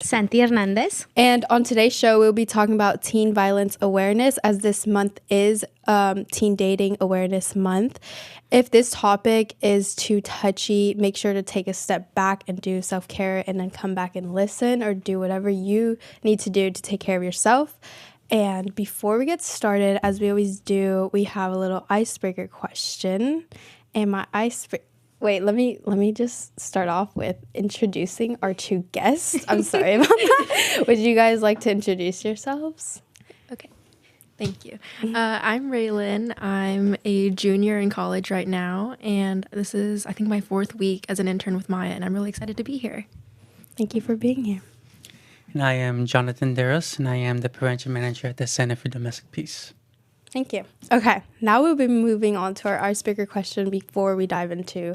Santi Hernandez. And on today's show, we'll be talking about teen violence awareness, as this month is Teen Dating Awareness Month. If this topic is too touchy, make sure to take a step back and do self-care and then come back and listen or do whatever you need to do to take care of yourself. And before we get started, as we always do, we have a little icebreaker question. And my icebreaker... Wait, let me just start off with introducing our two guests. I'm sorry about that. Would you guys like to introduce yourselves? Okay, thank you. I'm Raylan. I'm a junior in college right now, and this is, I think, my 4th week as an intern with Maya, and I'm really excited to be here. Thank you for being here. And I am Jonathan Deros, and I am the prevention manager at the Center for Domestic Peace. Thank you. Okay, now we'll be moving on to our icebreaker question before we dive into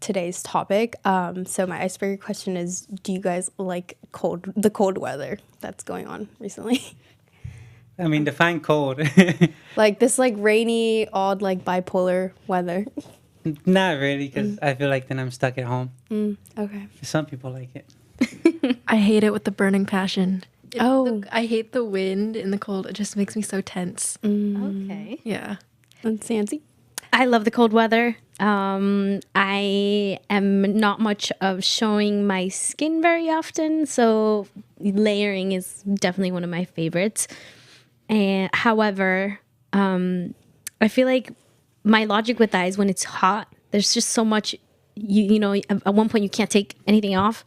today's topic. So my icebreaker question is, do you guys like the cold weather that's going on recently? I mean, define cold. Like this rainy, odd, bipolar weather. Not really, because I feel like then I'm stuck at home. Okay. Some people like it. I hate it with the burning passion. Oh. I hate the wind in the cold. It just makes me so tense. Okay. Yeah. And Sansi? I love the cold weather. I am not much of showing my skin very often, so layering is definitely one of my favorites. And however, I feel like my logic with that is when it's hot, there's just so much, you know, at one point you can't take anything off.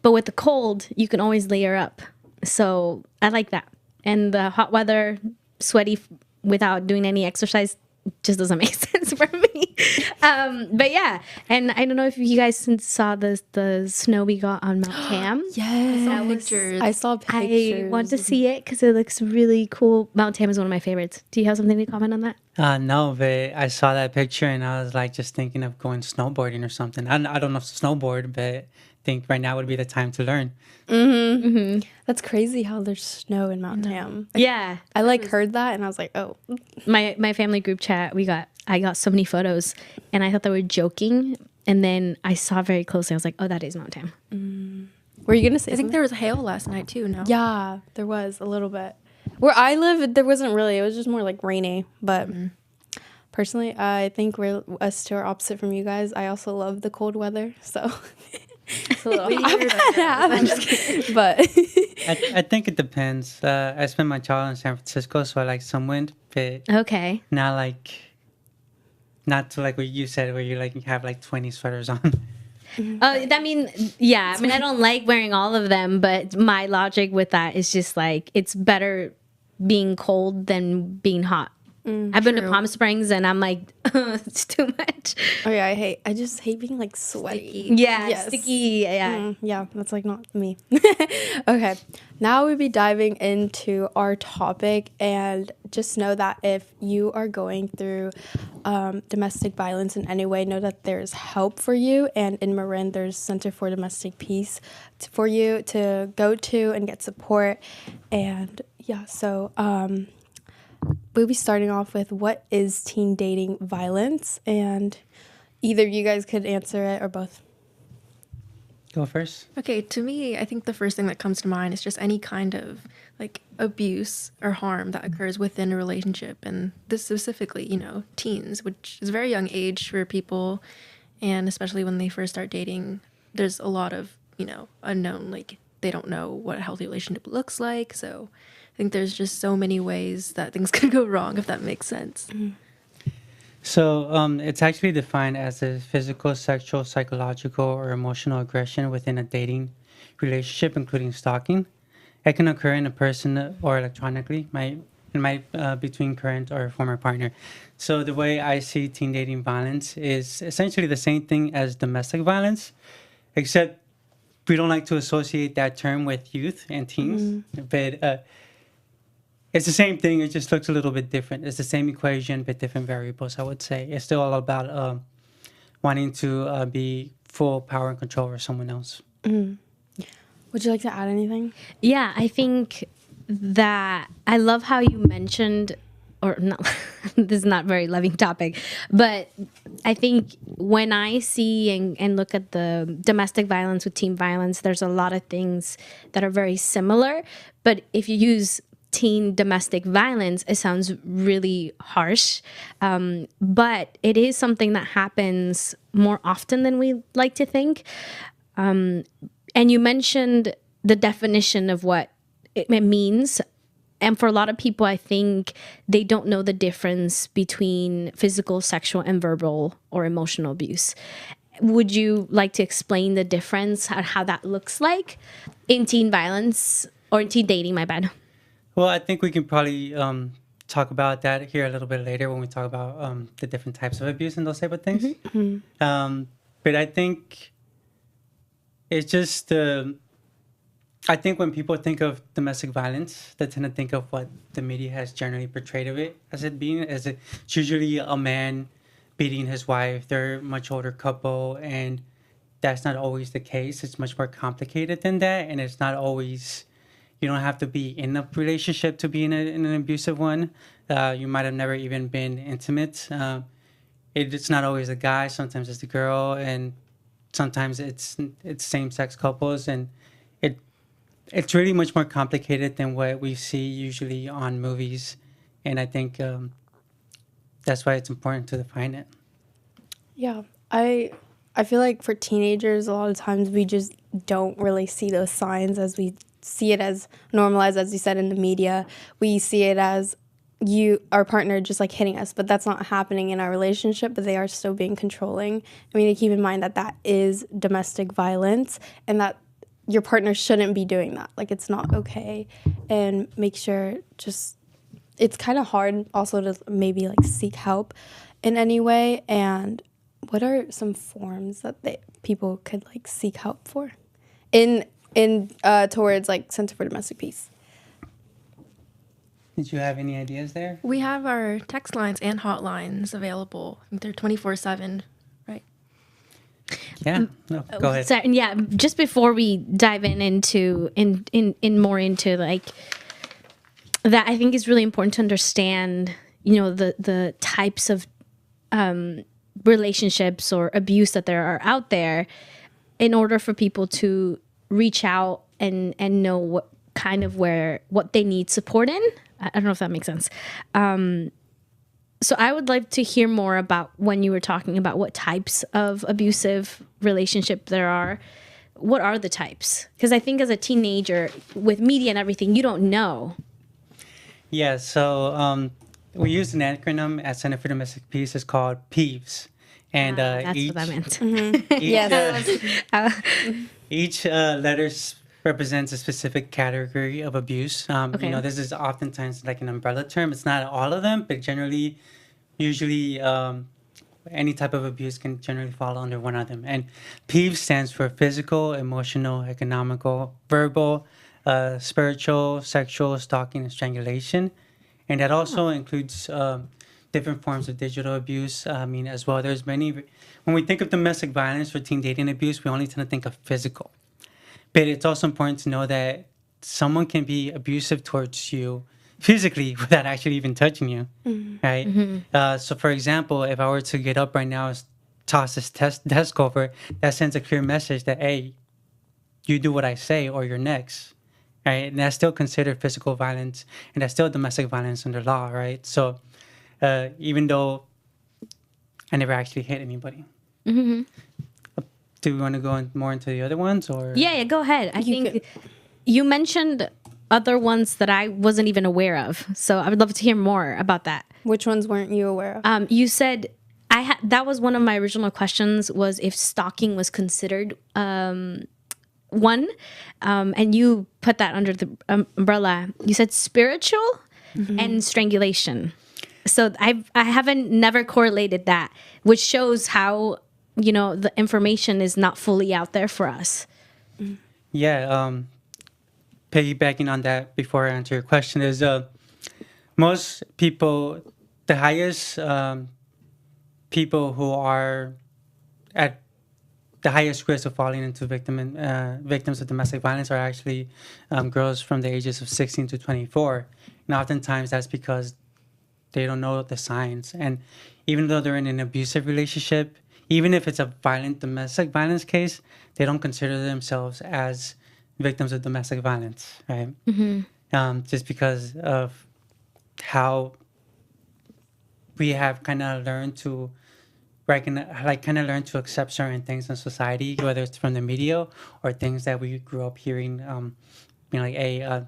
But with the cold, you can always layer up. So I like that. And the hot weather, sweaty without doing any exercise, just doesn't make sense for me. But yeah, and I don't know if you guys saw the snow we got on Mount Tam. Yes. Pictures. I saw pictures. I want to see it because it looks really cool. Mount Tam is one of my favorites. Do you have something to comment on that? No, but I saw that picture and I was like just thinking of going snowboarding or something. I don't know if to snowboard, but I think right now would be the time to learn. That's crazy how there's snow in Mount Tam. Yeah. I heard that and I was like, oh. My family group chat, I got so many photos and I thought they were joking. And then I saw very closely. I was like, oh, that is Mount Tam. Were you going to say I think something? there was hail last night, too, no? Yeah, there was a little bit. Where I live, there wasn't really. It was just more rainy. But personally, I think we're us two are opposite from you guys. I also love the cold weather. So it's a little hot. I'm just kidding. But I think it depends. I spent my childhood in San Francisco, so I like some wind, but Okay. not to what you said, where you have 20 sweaters on. I mean, yeah. I mean, I don't like wearing all of them, but my logic with that is just it's better being cold than being hot. I've been to Palm Springs and I'm like, it's too much. oh yeah, I just hate being sweaty. Yeah, Yes. sticky. Yeah. Yeah, that's not me. Okay, now we'll be diving into our topic, and just know that if you are going through domestic violence in any way, know that there's help for you, and in Marin there's Center for Domestic Peace for you to go to and get support. And yeah, so we'll be starting off with what is teen dating violence, and either you guys could answer it or both. Go first. Okay, to me, I think the first thing that comes to mind is just any kind of abuse or harm that occurs within a relationship. And this specifically, teens, which is a very young age for people. And especially when they first start dating, there's a lot of, unknown, they don't know what a healthy relationship looks like. So I think there's just so many ways that things could go wrong, if that makes sense. So it's actually defined as a physical, sexual, psychological, or emotional aggression within a dating relationship, including stalking. It can occur in a person or electronically, between current or former partner. So the way I see teen dating violence is essentially the same thing as domestic violence, except we don't like to associate that term with youth and teens. But it's the same thing. It just looks a little bit different. It's the same equation, but different variables, I would say. It's still all about wanting to be full power and control over someone else. Would you like to add anything? Yeah, I think that I love how you mentioned, or not, this is not a very loving topic, but I think when I see and look at the domestic violence with teen violence, there's a lot of things that are very similar. But if you use teen domestic violence, it sounds really harsh. But it is something that happens more often than we like to think. And you mentioned the definition of what it means. And for a lot of people, I think they don't know the difference between physical, sexual, and verbal or emotional abuse. Would you like to explain the difference, how that looks like in teen violence or in teen dating, my bad? Well, I think we can probably talk about that here a little bit later when we talk about the different types of abuse and those type of things. But I think it's just I think when people think of domestic violence, they tend to think of what the media has generally portrayed of it as it being. It's usually a man beating his wife. They're a much older couple, and that's not always the case. It's much more complicated than that, and it's not always. You don't have to be in a relationship to be in an abusive one. You might have never even been intimate. It's not always the guy. Sometimes it's the girl, and sometimes it's same-sex couples, and it's really much more complicated than what we see usually on movies, and I think that's why it's important to define it. Yeah, I feel like for teenagers, a lot of times we just don't really see those signs as we see it as normalized, as you said, in the media. We see it as our partner just like hitting us, but that's not happening in our relationship, but they are still being controlling. I mean, keep in mind that that is domestic violence and that your partner shouldn't be doing that. Like, it's not okay. And make sure it's kind of hard also to maybe like seek help in any way. And what are some forms that people could like seek help for towards like Center for Domestic Peace? Did you have any ideas there? We have our text lines and hotlines available. I think they're 24/7, right? Yeah. No, go ahead. So, yeah, just before we dive into more into like that, I think it's really important to understand, the types of relationships or abuse that there are out there, in order for people to reach out and know what they need support in. I don't know if that makes sense. So I would like to hear more about when you were talking about what types of abusive relationship there are. What are the types? Because I think as a teenager, with media and everything, you don't know. Yeah, so we use an acronym at Center for Domestic Peace. It's called PEEVS. And That's what I meant. Each letter represents a specific category of abuse. Okay. This is oftentimes like an umbrella term. It's not all of them, but usually, any type of abuse can generally fall under one of them. And PEEVS stands for physical, emotional, economical, verbal, spiritual, sexual, stalking, and strangulation. And that also includes different forms of digital abuse. As well, there's many. When we think of domestic violence or teen dating abuse, we only tend to think of physical. But it's also important to know that someone can be abusive towards you physically without actually even touching you, right? Mm-hmm. So, for example, if I were to get up right now and toss this desk over, that sends a clear message that, hey, you do what I say or you're next, right? And that's still considered physical violence, and that's still domestic violence under law, right? So, even though I never actually hit anybody. Mm-hmm. Do we want to go more into the other ones, or? Yeah, go ahead. I think you mentioned other ones that I wasn't even aware of, so I would love to hear more about that. Which ones weren't you aware of? You said that was one of my original questions, was if stalking was considered one, and you put that under the umbrella. You said spiritual and strangulation. So I haven't never correlated that, which shows how the information is not fully out there for us. Yeah, piggybacking on that before I answer your question is most people, the highest people who are at the highest risk of falling into victims of domestic violence are actually girls from the ages of 16 to 24. And oftentimes that's because they don't know the signs. And even though they're in an abusive relationship, even if it's a violent domestic violence case, they don't consider themselves as victims of domestic violence, right? Just because of how we have kind of learned to learn to accept certain things in society, whether it's from the media or things that we grew up hearing, like, hey,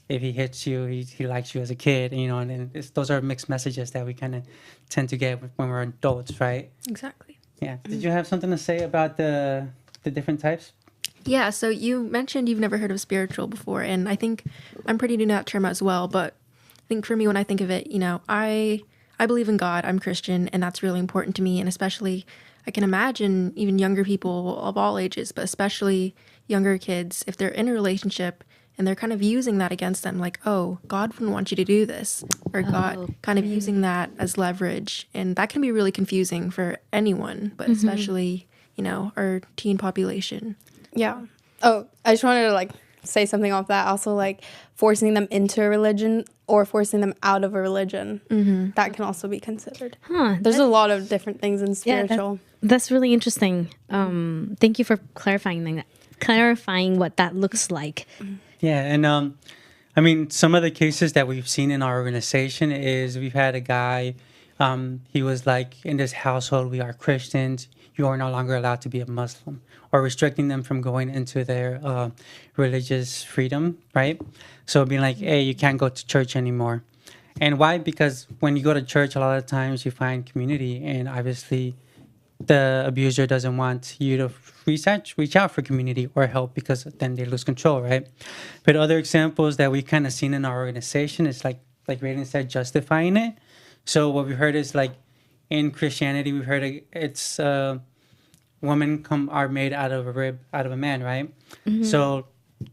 if he hits you, he likes you as a kid, and those are mixed messages that we kind of tend to get when we're adults, right? Exactly. Yeah. Did you have something to say about the different types? Yeah, so you mentioned you've never heard of spiritual before, and I think I'm pretty new to that term as well, but I think for me, when I think of it, I believe in God, I'm Christian, and that's really important to me, and especially, I can imagine even younger people of all ages, but especially younger kids, if they're in a relationship and they're kind of using that against them, like, oh, God wouldn't want you to do this, or God kind of using that as leverage, and that can be really confusing for anyone, but especially, our teen population. Yeah. Oh, I just wanted to say something off that. Also, forcing them into a religion or forcing them out of a religion. That can also be considered. There's a lot of different things in spiritual. That's really interesting. Thank you for clarifying what that looks like. Yeah, and some of the cases that we've seen in our organization is we've had a guy, he was like, in this household, we are Christians. You are no longer allowed to be a Muslim, or restricting them from going into their religious freedom, right? So being like, hey, you can't go to church anymore. And why? Because when you go to church, a lot of times you find community, and obviously the abuser doesn't want you to reach out for community or help, because then they lose control, right? But other examples that we kind of seen in our organization is like Raiden said, justifying it. So what we heard is like, in Christianity, we've heard it's women are made out of a man, right? So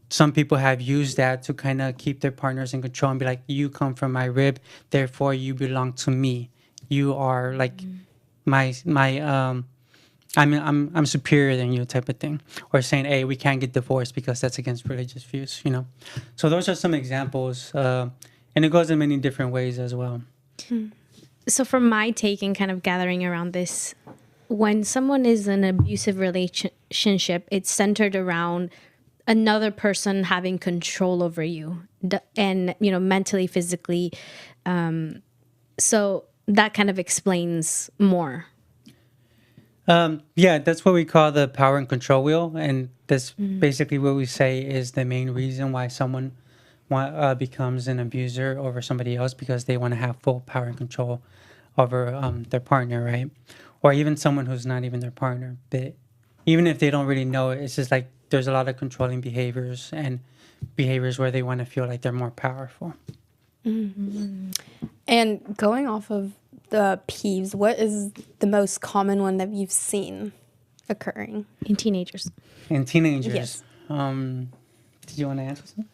some people have used that to kind of keep their partners in control and be like, you come from my rib, therefore you belong to me. You are like I'm superior than you, type of thing. Or saying, hey, we can't get divorced because that's against religious views, So those are some examples, and it goes in many different ways as well. So from my take and kind of gathering around this, when someone is in an abusive relationship, it's centered around another person having control over you, and mentally, physically. So that kind of explains more. Yeah, that's what we call the power and control wheel, and that's basically what we say is the main reason why someone becomes an abuser over somebody else, because they want to have full power and control over their partner, right? Or even someone who's not even their partner. But even if they don't really know it, it's just like there's a lot of controlling behaviors and behaviors where they want to feel like they're more powerful. And going off of the peeves, what is the most common one that you've seen occurring? In teenagers. In teenagers? Yes. Did you want to answer something?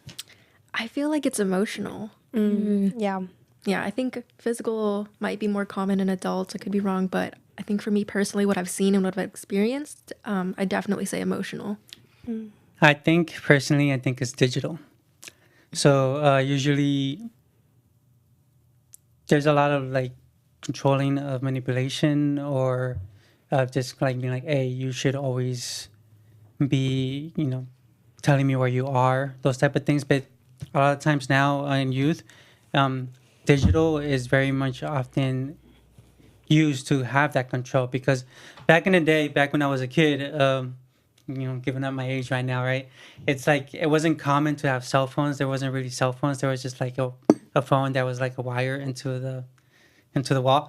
I feel like it's emotional. Yeah. Yeah, I think physical might be more common in adults. I could be wrong, but I think for me personally, what I've seen and what I've experienced, I definitely say emotional. I think it's digital. So usually there's a lot of controlling of manipulation, or just being like, hey, you should always be, telling me where you are, those type of things. But a lot of times now in youth, digital is very much often used to have that control, because back in the day, back when I was a kid, giving up my age right now, right? It's like, it wasn't common to have cell phones. There wasn't really cell phones. There was just like a phone that was like a wire into the wall,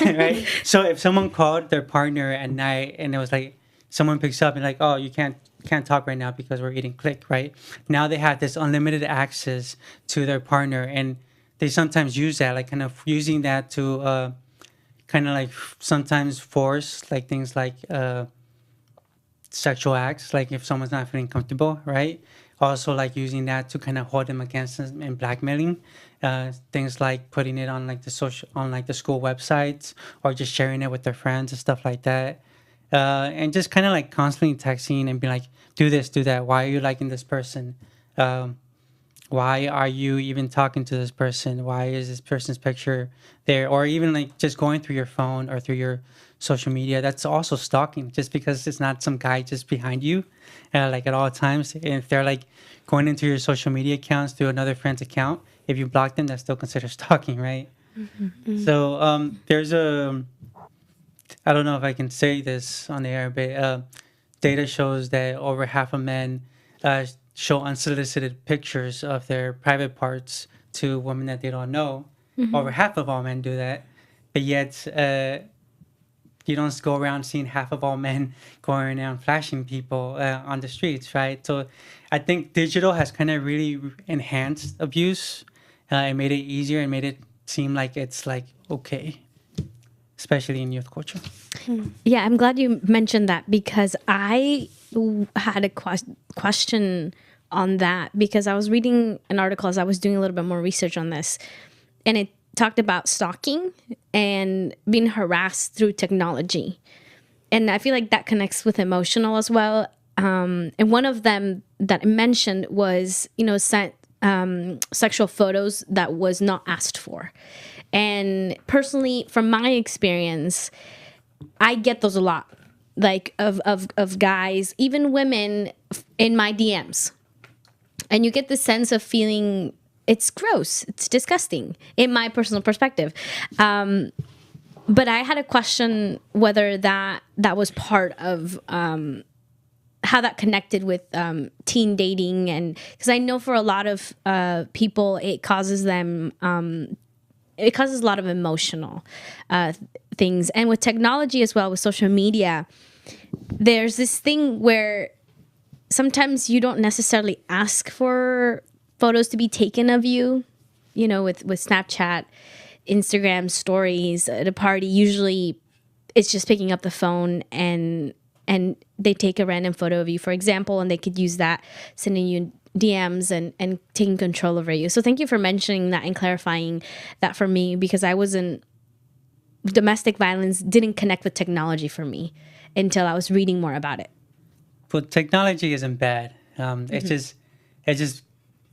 right? So if someone called their partner at night and it was like, someone picks up and like, oh, you can't talk right now because we're eating click, right? Now they have this unlimited access to their partner, and they sometimes use that, like kind of using that to kind of like sometimes force things like sexual acts, like if someone's not feeling comfortable, right? Also like using that to kind of hold them against them and blackmailing. Things like putting it on the school websites, or just sharing it with their friends and stuff like that. And just kind of like constantly texting and being like, do this, do that. Why are you liking this person? why are you even talking to this person? Why is this person's picture there? Or even like just going through your phone or through your social media, that's also stalking, just because it's not some guy just behind you, like at all times. And if they're like going into your social media accounts through another friend's account, if you block them, that's still considered stalking, right? So there's I don't know if I can say this on the air, but data shows that over half of men show unsolicited pictures of their private parts to women that they don't know. Over half of all men do that, but yet you don't go around seeing half of all men going around flashing people on the streets, right? So I think digital has kind of really enhanced abuse. It made it easier and made it seem like it's like okay, especially in youth culture. Yeah, I'm glad you mentioned that, because I had a question on that, because I was reading an article as I was doing a little bit more research on this, and it talked about stalking and being harassed through technology. And I feel like that connects with emotional as well. And one of them that I mentioned was, sent sexual photos that was not asked for. And personally, from my experience, I get those a lot, like of guys, even women in my DMs. And you get the sense of feeling it's gross, it's disgusting, in my personal perspective. But I had a question whether that was part of how that connected with teen dating, and because I know for a lot of people, it causes them. It causes a lot of emotional things, and with technology as well, with social media, there's this thing where sometimes you don't necessarily ask for photos to be taken of you. With Snapchat, Instagram stories at a party, usually it's just picking up the phone and they take a random photo of you, for example, and they could use that sending you DMs and taking control over you. So thank you for mentioning that and clarifying that for me, because domestic violence didn't connect with technology for me until I was reading more about it. But technology isn't bad. It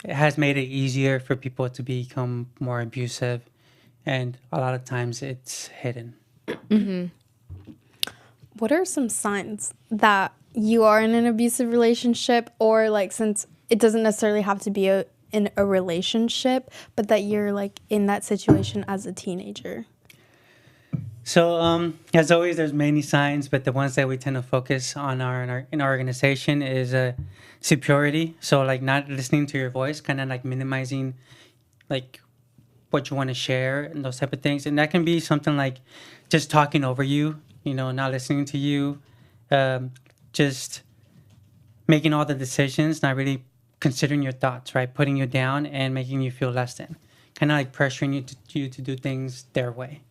has made it easier for people to become more abusive, and a lot of times it's hidden. What are some signs that you are in an abusive relationship, or like, since it doesn't necessarily have to be in a relationship, but that you're like in that situation as a teenager? So, as always, there's many signs, but the ones that we tend to focus on in our organization is superiority. So, like not listening to your voice, kind of like minimizing, like what you want to share and those type of things. And that can be something like just talking over you, not listening to you, just making all the decisions, not really considering your thoughts, right? Putting you down and making you feel less than, kind of like pressuring you to do things their way.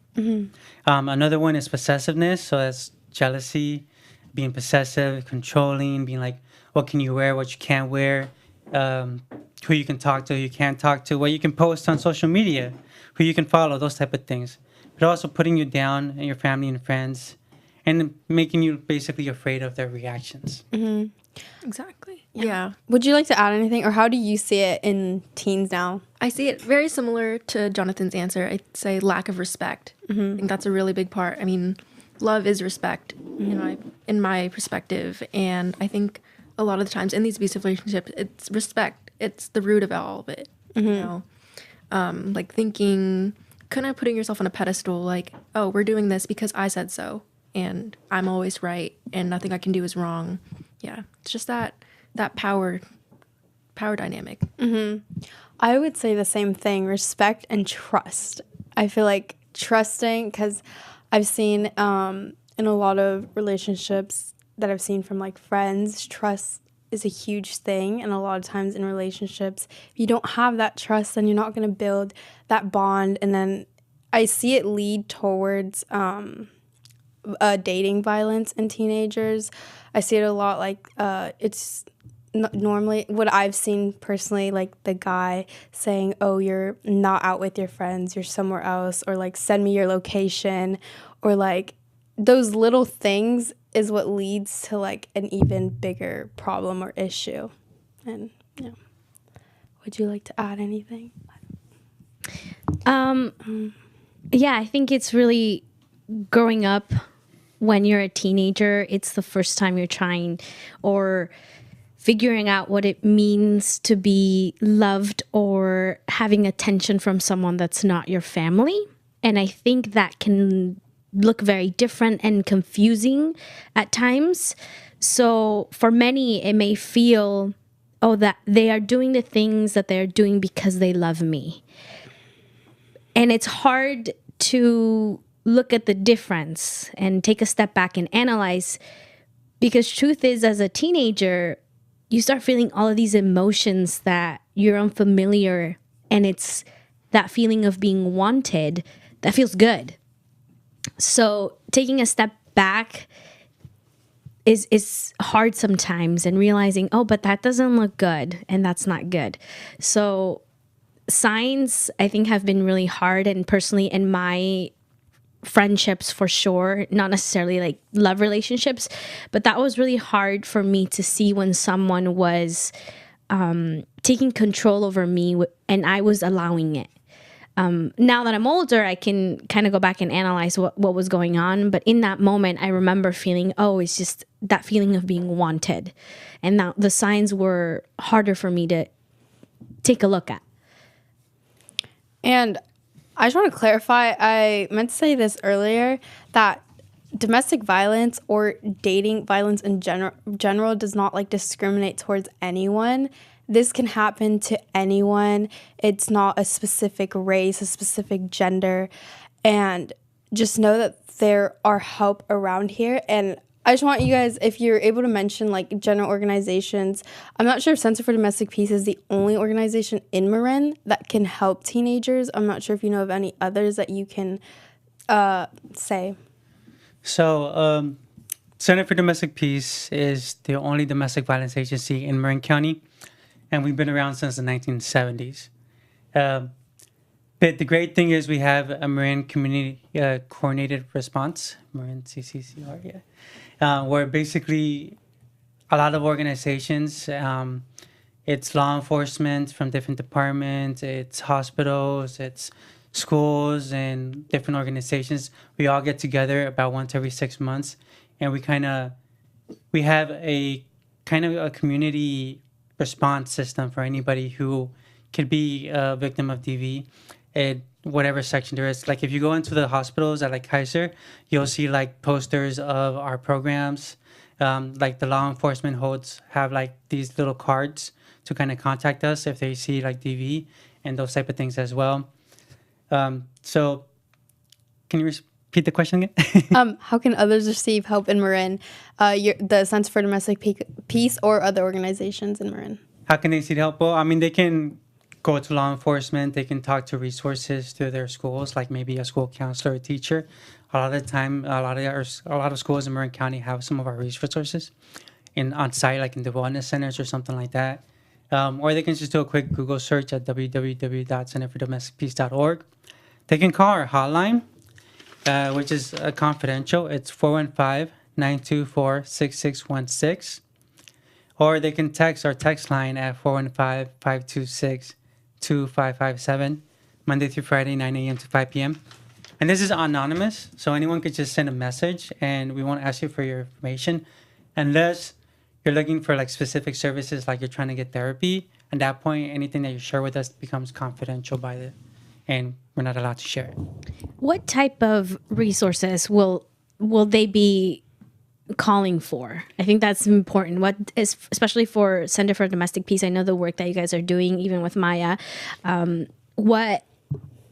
Another one is possessiveness. So that's jealousy, being possessive, controlling, being like, what can you wear, what you can't wear, who you can talk to, who you can't talk to, what you can post on social media, who you can follow, those type of things. But also putting you down and your family and friends, and making you basically afraid of their reactions. Exactly. Yeah. Would you like to add anything, or how do you see it in teens now? I see it very similar to Jonathan's answer. I'd say lack of respect. I think that's a really big part. I mean, love is respect, in my perspective. And I think a lot of the times in these abusive relationships, it's respect. It's the root of all of it. Like thinking, kind of putting yourself on a pedestal, like, oh, we're doing this because I said so, and I'm always right, and nothing I can do is wrong. Yeah, it's just that power dynamic. I would say the same thing: respect and trust. I feel like trusting, because I've seen in a lot of relationships that I've seen from like friends, trust is a huge thing. And a lot of times in relationships, if you don't have that trust, then you're not going to build that bond. And then I see it lead towards dating violence in teenagers. I see it a lot, like it's normally what I've seen personally, like the guy saying, oh, you're not out with your friends, you're somewhere else, or like send me your location, or like those little things is what leads to like an even bigger problem or issue. And would you like to add anything? Yeah, I think it's really growing up when you're a teenager. It's the first time you're trying or figuring out what it means to be loved or having attention from someone that's not your family. And I think that can look very different and confusing at times. So for many, it may feel, oh, that they are doing the things that they're doing because they love me. And it's hard to look at the difference and take a step back and analyze, because truth is, as a teenager, you start feeling all of these emotions that you're unfamiliar, and it's that feeling of being wanted that feels good. So taking a step back is hard sometimes, and realizing, oh, but that doesn't look good and that's not good. So signs, I think, have been really hard, and personally in my friendships for sure, not necessarily like love relationships, but that was really hard for me to see when someone was taking control over me and I was allowing it. Now that I'm older, I can kind of go back and analyze what was going on. But in that moment, I remember feeling, oh, it's just that feeling of being wanted. And now the signs were harder for me to take a look at. And I just want to clarify, I meant to say this earlier, that domestic violence or dating violence in general does not like discriminate towards anyone. This can happen to anyone. It's not a specific race, a specific gender. And just know that there are help around here. And I just want you guys, if you're able to mention like general organizations, I'm not sure if Center for Domestic Peace is the only organization in Marin that can help teenagers. I'm not sure if you know of any others that you can say. So, Center for Domestic Peace is the only domestic violence agency in Marin County, and we've been around since the 1970s. But the great thing is we have a Marin Community Coordinated Response, Marin CCCR, where basically a lot of organizations, it's law enforcement from different departments, it's hospitals, it's schools and different organizations. We all get together about once every 6 months, and we have a kind of a community response system for anybody who could be a victim of DV at whatever section there is. Like if you go into the hospitals at like Kaiser, you'll see like posters of our programs. Like the law enforcement have like these little cards to kind of contact us if they see like DV and those type of things as well. So can you repeat the question again? How can others receive help in Marin? The Center for Domestic Peace or other organizations in Marin? How can they seek help? Well, I mean, they can go to law enforcement. They can talk to resources through their schools, like maybe a school counselor or teacher. A lot of the time, a lot of schools in Marin County have some of our resources on site, like in the wellness centers or something like that. Or they can just do a quick Google search at www.centerfordomesticpeace.org. They can call our hotline, which is confidential. It's 415-924-6616. Or they can text our text line at 415-526-2557, Monday through Friday, 9 a.m. to 5 p.m. And this is anonymous, so anyone could just send a message, and we won't ask you for your information unless you're looking for like specific services, like you're trying to get therapy. At that point, anything that you share with us becomes confidential and we're not allowed to share it. What type of resources will they be calling for? I think that's important. What is, especially for Center for Domestic Peace, I know the work that you guys are doing, even with Maya.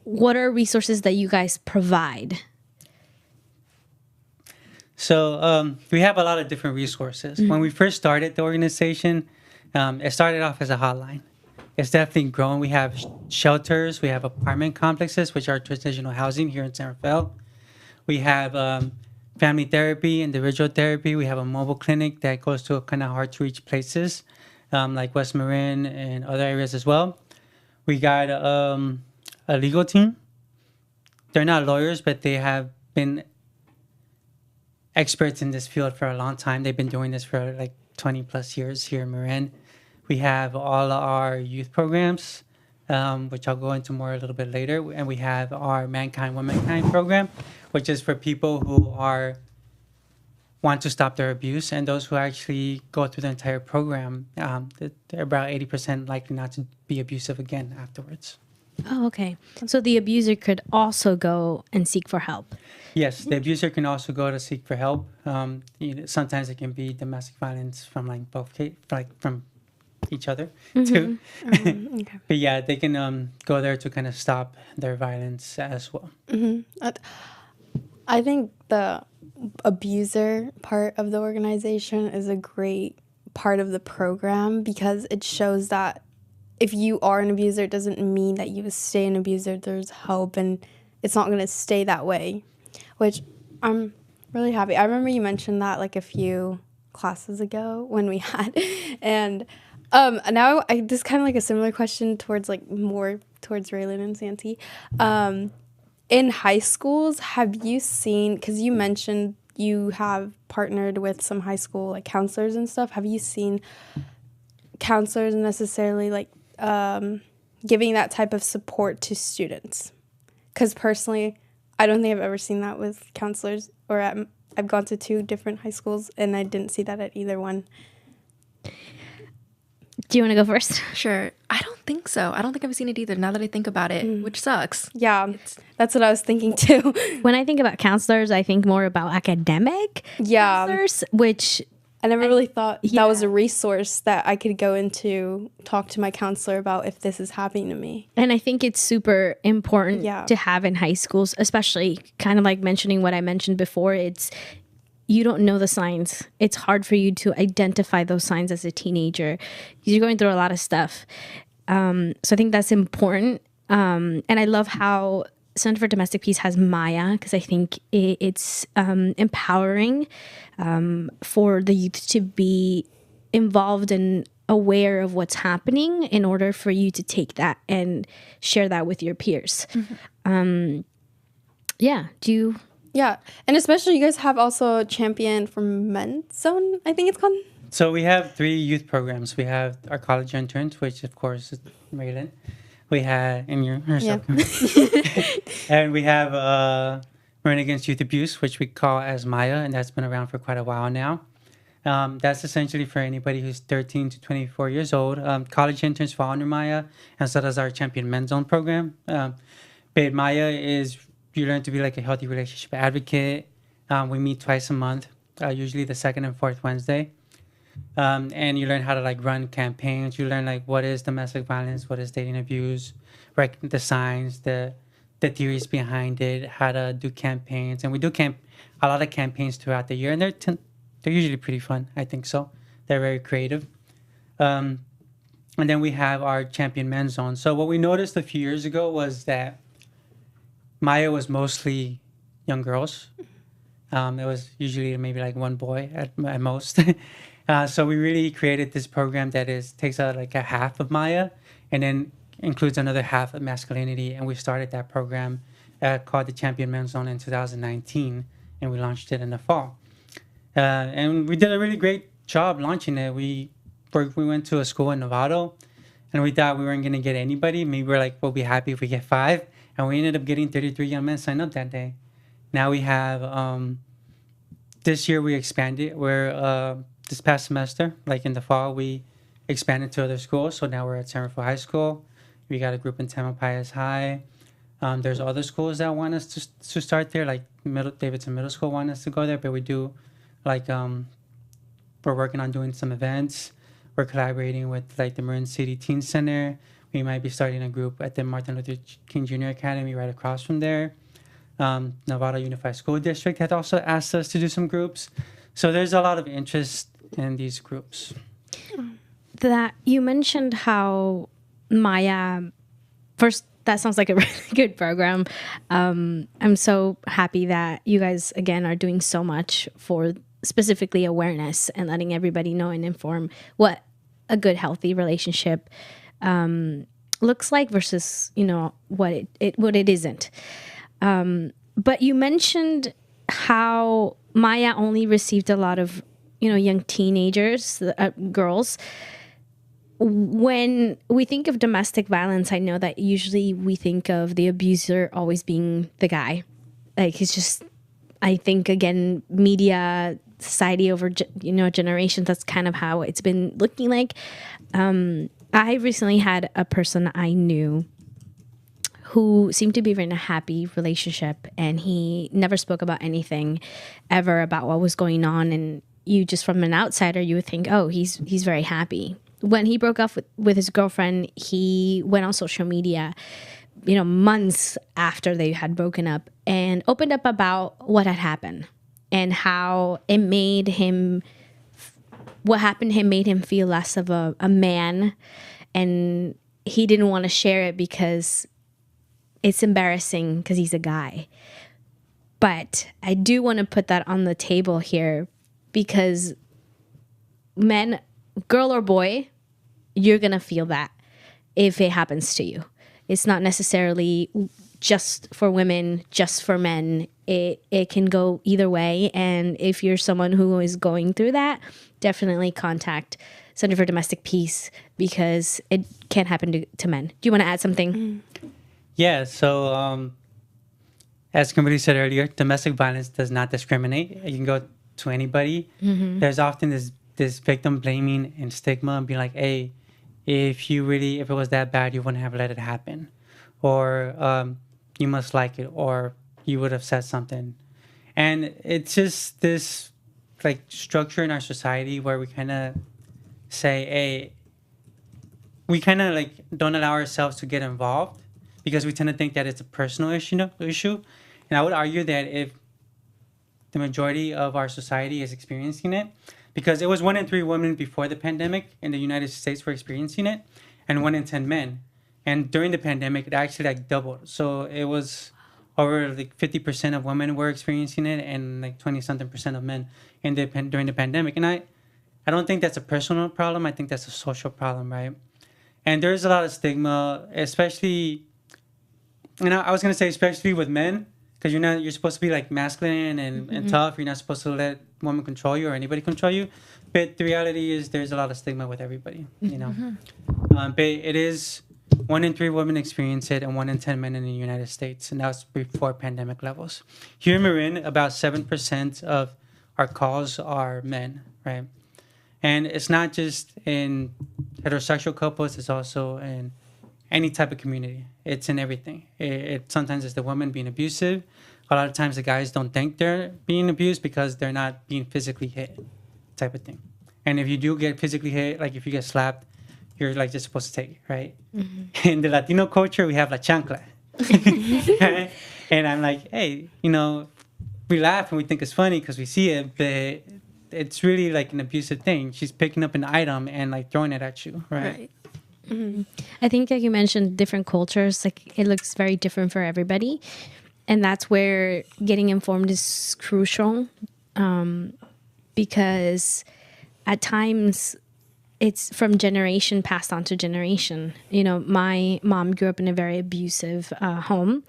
What are resources that you guys provide? So we have a lot of different resources. Mm-hmm. When we first started the organization, it started off as a hotline. It's definitely grown. We have shelters. We have apartment complexes, which are transitional housing here in San Rafael. We have family therapy, individual therapy. We have a mobile clinic that goes to kind of hard to reach places, like West Marin and other areas as well. We got a legal team. They're not lawyers, but they have been experts in this field for a long time. They've been doing this for like 20 plus years here in Marin. We have all our youth programs, which I'll go into more a little bit later. And we have our Mankind, Womankind program, which is for people who want to stop their abuse. And those who actually go through the entire program, they're about 80% likely not to be abusive again afterwards. Oh, okay. So the abuser could also go and seek for help. Yes, the abuser can also go to seek for help. Sometimes it can be domestic violence from like from each other too. Okay. But yeah, they can go there to kind of stop their violence as well. I think the abuser part of the organization is a great part of the program because it shows that if you are an abuser, it doesn't mean that you stay an abuser. There's help, and it's not going to stay that way, which I'm really happy. I remember you mentioned that like a few classes ago when we had, and now this is kind of like a similar question towards like more towards Raylan and Santi. In high schools, have you seen, because you mentioned you have partnered with some high school like counselors and stuff, have you seen counselors necessarily like giving that type of support to students? Because personally, I don't think I've ever seen that with counselors, or I've gone to 2 different high schools and I didn't see that at either one. Do you want to go first? Sure. I don't think so. I don't think I've seen it either now that I think about it, which sucks. Yeah, that's what I was thinking too. When I think about counselors, I think more about academic counselors, which I never really thought that was a resource that I could go into, talk to my counselor about if this is happening to me. and I think it's super important to have in high schools, especially kind of like mentioning what I mentioned before. It's you don't know the signs. It's hard for you to identify those signs as a teenager because you're going through a lot of stuff. So I think that's important. And I love how Center for Domestic Peace has Maya because I think it's empowering for the youth to be involved and aware of what's happening in order for you to take that and share that with your peers. Yeah, and especially you guys have also a champion for Men's Zone, I think it's called. So we have 3 youth programs. We have our college interns, which of course is Raylan. We had herself. And we have Run Against Youth Abuse, which we call as Maya, and that's been around for quite a while now. That's essentially for anybody who's 13 to 24 years old. College interns fall under Maya, and so does our Champion Men's Zone program. But Maya is you learn to be like a healthy relationship advocate. We meet twice a month, usually the 2nd and 4th Wednesday. And you learn how to like run campaigns. You learn like what is domestic violence, what is dating abuse, the signs, the theories behind it, how to do campaigns. And we do a lot of campaigns throughout the year, and they're usually pretty fun. I think so. They're very creative. And then we have our Champion Men's Zone. So what we noticed a few years ago was that Maya was mostly young girls. It was usually maybe like one boy at most. So we really created this program that takes out like a half of Maya and then includes another half of masculinity. And we started that program called the Champion Men's Zone in 2019, and we launched it in the fall. And we did a really great job launching it. We went to a school in Novato, and we thought we weren't going to get anybody. Maybe we're like, we'll be happy if we get 5. And we ended up getting 33 young men signed up that day. Now we have, this year we expanded. This past semester, like in the fall, we expanded to other schools. So now we're at San Rafael High School. We got a group in Tamalpais High. There's other schools that want us to start there, like Davidson Middle School want us to go there. But we do, like, we're working on doing some events. We're collaborating with like the Marin City Teen Center. We might be starting a group at the Martin Luther King Jr. Academy right across from there. Novato Unified School District had also asked us to do some groups. So there's a lot of interest in these groups. That you mentioned how Maya, first, that sounds like a really good program. I'm so happy that you guys, again, are doing so much for specifically awareness and letting everybody know and inform what a good, healthy relationship looks like versus, what it isn't. But you mentioned how Maya only received a lot of, young teenagers, girls. when we think of domestic violence, I know that usually we think of the abuser always being the guy. Like, it's just, I think, again, media, society over, generations, that's kind of how it's been looking like. I recently had a person I knew who seemed to be in a happy relationship, and he never spoke about anything ever about what was going on. And you just, from an outsider, you would think, oh, he's very happy. When he broke up with his girlfriend, he went on social media, months after they had broken up, and opened up about what had happened and how it made him, what happened to him made him feel less of a man. And he didn't want to share it because it's embarrassing because he's a guy. But I do want to put that on the table here, because men, girl or boy, you're going to feel that if it happens to you. It's not necessarily just for women, just for men. It can go either way. And if you're someone who is going through that, definitely contact Center for Domestic Peace, because it can happen to men. Do you want to add something? Yeah, so as Kimberly said earlier, domestic violence does not discriminate. You can go to anybody. There's often this victim blaming and stigma, and being like, hey, if it was that bad, you wouldn't have let it happen. Or you must like it, or you would have said something. And it's just this like structure in our society where we kind of say, hey, we kind of like don't allow ourselves to get involved, because we tend to think that it's a personal issue. And I would argue that if the majority of our society is experiencing it, because it was 1 in 3 women before the pandemic in the United States were experiencing it, and 1 in 10 men. And during the pandemic, it actually like doubled. So it was over like 50% of women were experiencing it, and like 20-something% of men during the pandemic. And I don't think that's a personal problem. I think that's a social problem, right? And there's a lot of stigma, especially, and I was gonna say especially with men, because you're supposed to be like masculine and tough. You're not supposed to let women control you or anybody control you. But the reality is there's a lot of stigma with everybody, But it is 1 in 3 women experience it, and 1 in 10 men in the United States, and that was before pandemic levels. Here in Marin, about 7% of our calls are men, right? And it's not just in heterosexual couples; it's also in any type of community. It's in everything. It sometimes it's the woman being abusive. A lot of times the guys don't think they're being abused because they're not being physically hit, type of thing. And if you do get physically hit, like if you get slapped, you're like just supposed to take it, right? In the Latino culture, we have la chancla. Right? And I'm like, hey, we laugh and we think it's funny because we see it, but it's really like an abusive thing. She's picking up an item and like throwing it at you, right? I think, like you mentioned, different cultures, like it looks very different for everybody. And that's where getting informed is crucial, because at times it's from generation passed on to generation. My mom grew up in a very abusive home,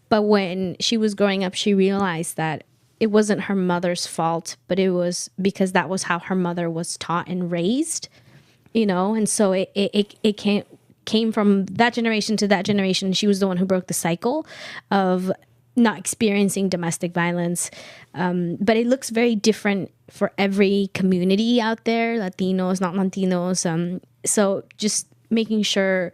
but when she was growing up, she realized that it wasn't her mother's fault, but it was because that was how her mother was taught and raised, and so it came from that generation to that generation. She was the one who broke the cycle of not experiencing domestic violence. But it looks very different for every community out there, Latinos, not Latinos. So just making sure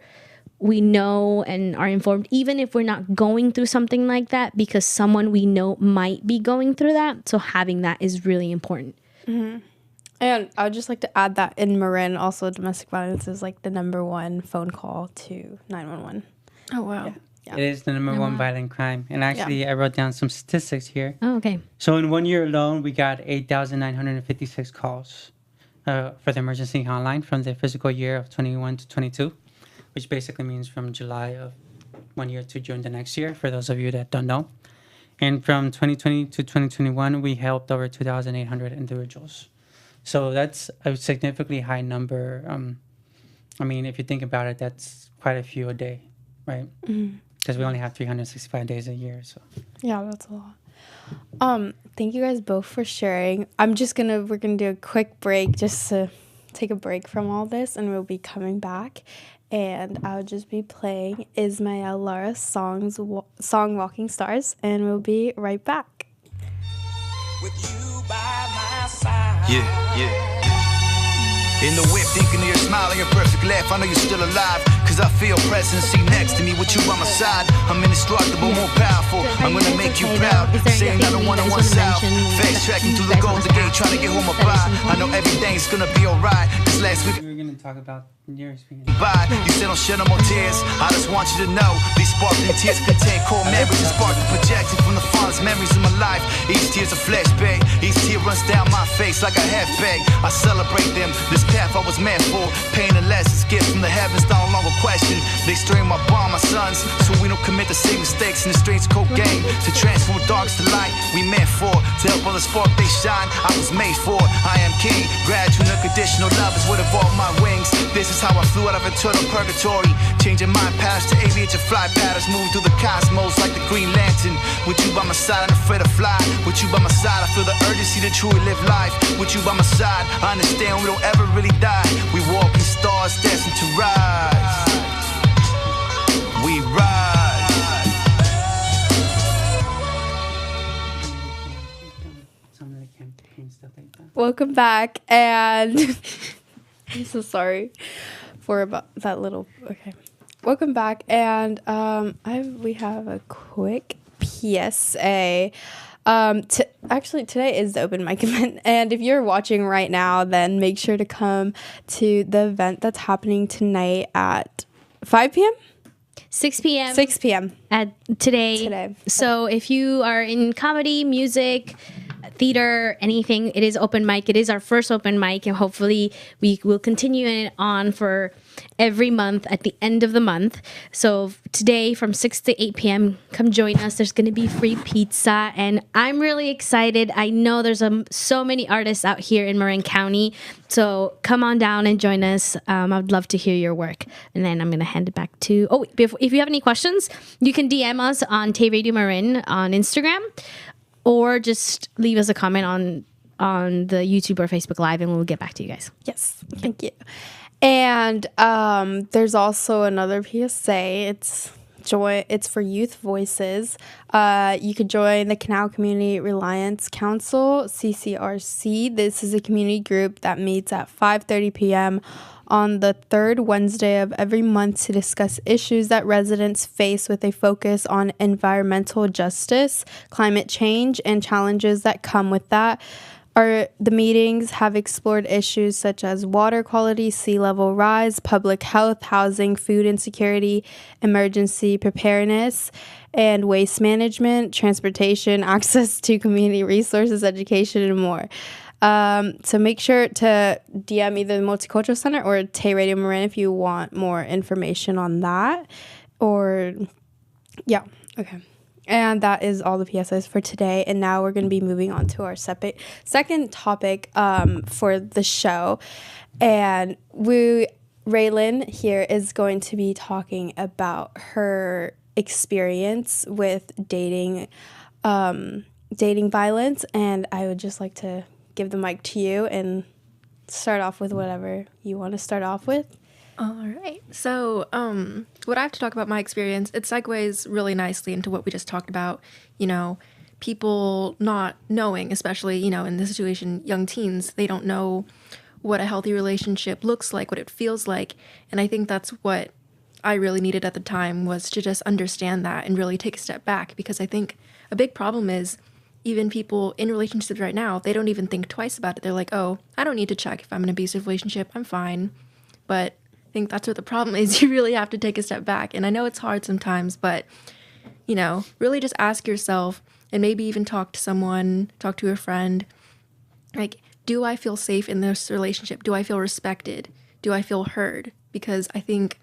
we know and are informed, even if we're not going through something like that, because someone we know might be going through that. So having that is really important. And I would just like to add that in Marin, also domestic violence is like the #1 phone call to 911. Oh, wow. Yeah. It is the number one violent crime. And actually, I wrote down some statistics here. Oh, okay. So in 1 year alone, we got 8,956 calls for the emergency hotline from the fiscal year of 21 to 22, which basically means from July of 1 year to June the next year, for those of you that don't know. And from 2020 to 2021, we helped over 2,800 individuals. So that's a significantly high number. I mean, if you think about it, that's quite a few a day, right? Because we only have 365 days a year. So yeah, that's a lot. Thank you guys both for sharing. We're gonna do a quick break just to take a break from all this, and we'll be coming back. And I'll just be playing Ismael Lara's song Walking Stars, and we'll be right back. With you by my side. Yeah. In the whip, thinking of your smile and your perfect laugh. I know you're still alive, cause I feel presence. See next to me with you by my side. I'm indestructible, more powerful. I'm gonna make you proud. Saying I don't wanna one south. Fast tracking through the Golden Gate, trying to get home a buy. I know everything's gonna be alright. This last week We were gonna talk about your experience. bye. You said don't shed no more tears. I just want you to know these sparkling tears contain core memories and spark projected from the fondest memories of my life. Each tear's a flashback. Each tear runs down my face like a half-bag. I celebrate them. This path I was meant for. Pain and lessons, gifts from the heavens, no longer question. They strain my bond, my sons, so we don't commit the same mistakes in the streets cold game. To transform darks to light, we meant for. To help others spark they shine, I was made for. I am king, gradual unconditional love is what evolved my wings. This is how I flew out of eternal purgatory. Changing my patterns to aviate to fly patterns. Moving through the cosmos like the Green Lantern. With you by my side, I'm afraid to fly. With you by my side, I feel the urgency to truly live life. With you by my side, I understand we don't ever really die. We walk in stars destined to rise. We rise. Some of the campaign stuff like that. Welcome back, and I'm so sorry for about that little. Okay, welcome back, and we have a quick PSA. Actually, today is the open mic event, and if you're watching right now, then make sure to come to the event that's happening tonight at 5 p.m. 6 p.m. 6 p.m. at today. Today. So if you are in comedy, music, theater, anything, it is open mic. It is our first open mic, and hopefully we will continue it on for every month at the end of the month. So today from 6 to 8 p.m., come join us. There's going to be free pizza, and I'm really excited. I know there's so many artists out here in Marin County, so come on down and join us. I would love to hear your work. And then I'm going to hand it back to, if you have any questions, you can DM us on Tay Radio Marin on Instagram, or just leave us a comment on the YouTube or Facebook Live, and we'll get back to you guys. Yes, thank you. And there's also another PSA. It's for Youth Voices. You could join the Canal Community Reliance Council, CCRC. This is a community group that meets at 5:30 p.m. on the third Wednesday of every month to discuss issues that residents face with a focus on environmental justice, climate change, and challenges that come with that. The meetings have explored issues such as water quality, sea level rise, public health, housing, food insecurity, emergency preparedness, and waste management, transportation, access to community resources, education, and more. So make sure to DM either the Multicultural Center or Tay Radio Marin if you want more information on that. Okay. And that is all the PSAs for today. And now we're going to be moving on to our second topic for the show. And Raylan here is going to be talking about her experience with dating violence. And I would just like to give the mic to you and start off with whatever you want to start off with. All right. So, what I have to talk about my experience, it segues really nicely into what we just talked about, people not knowing, especially, in this situation, young teens, they don't know what a healthy relationship looks like, what it feels like. And I think that's what I really needed at the time, was to just understand that and really take a step back, because I think a big problem is even people in relationships right now, they don't even think twice about it. They're like, oh, I don't need to check if I'm in an abusive relationship. I'm fine. But I think that's what the problem is. You really have to take a step back. And I know it's hard sometimes, but, really just ask yourself, and maybe even talk to a friend. Like, do I feel safe in this relationship? Do I feel respected? Do I feel heard? Because I think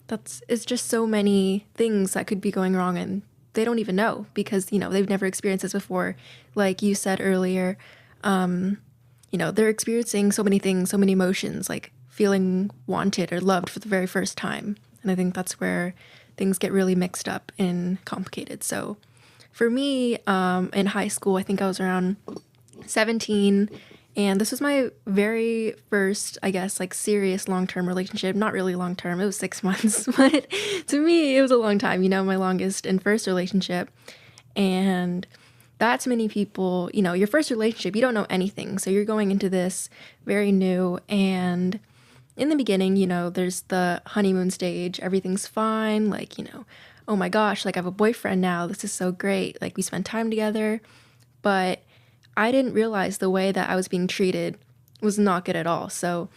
it's just so many things that could be going wrong, and they don't even know because, they've never experienced this before. Like you said earlier, they're experiencing so many things, so many emotions, like feeling wanted or loved for the very first time. And I think that's where things get really mixed up and complicated. So for me, in high school, I think I was around 17, And this was my very first, I guess, like serious long-term relationship. Not really long-term, it was 6 months, but to me, it was a long time, my longest and first relationship. And that's many people, your first relationship, you don't know anything. So you're going into this very new. And in the beginning, there's the honeymoon stage. Everything's fine. Like, oh my gosh, like I have a boyfriend now. This is so great. Like we spend time together. But I didn't realize the way that I was being treated was not good at all. So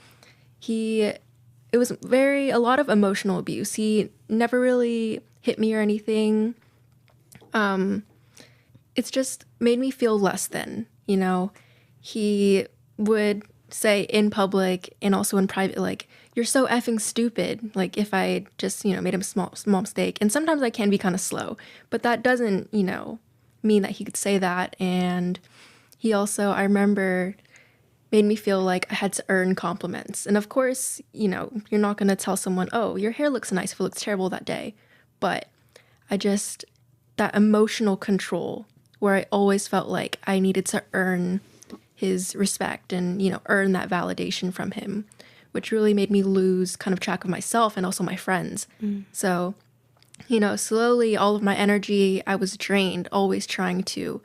it was a lot of emotional abuse. He never really hit me or anything. It's just made me feel less than, He would say in public and also in private, like, you're so effing stupid. Like if I just, made a small mistake. And sometimes I can be kind of slow, but that doesn't, mean that he could say that. And he also, I remember, made me feel like I had to earn compliments. And of course, you're not going to tell someone, oh, your hair looks nice if it looks terrible that day. But that emotional control where I always felt like I needed to earn his respect and, earn that validation from him, which really made me lose kind of track of myself and also my friends. So, slowly all of my energy, I was drained, always trying to,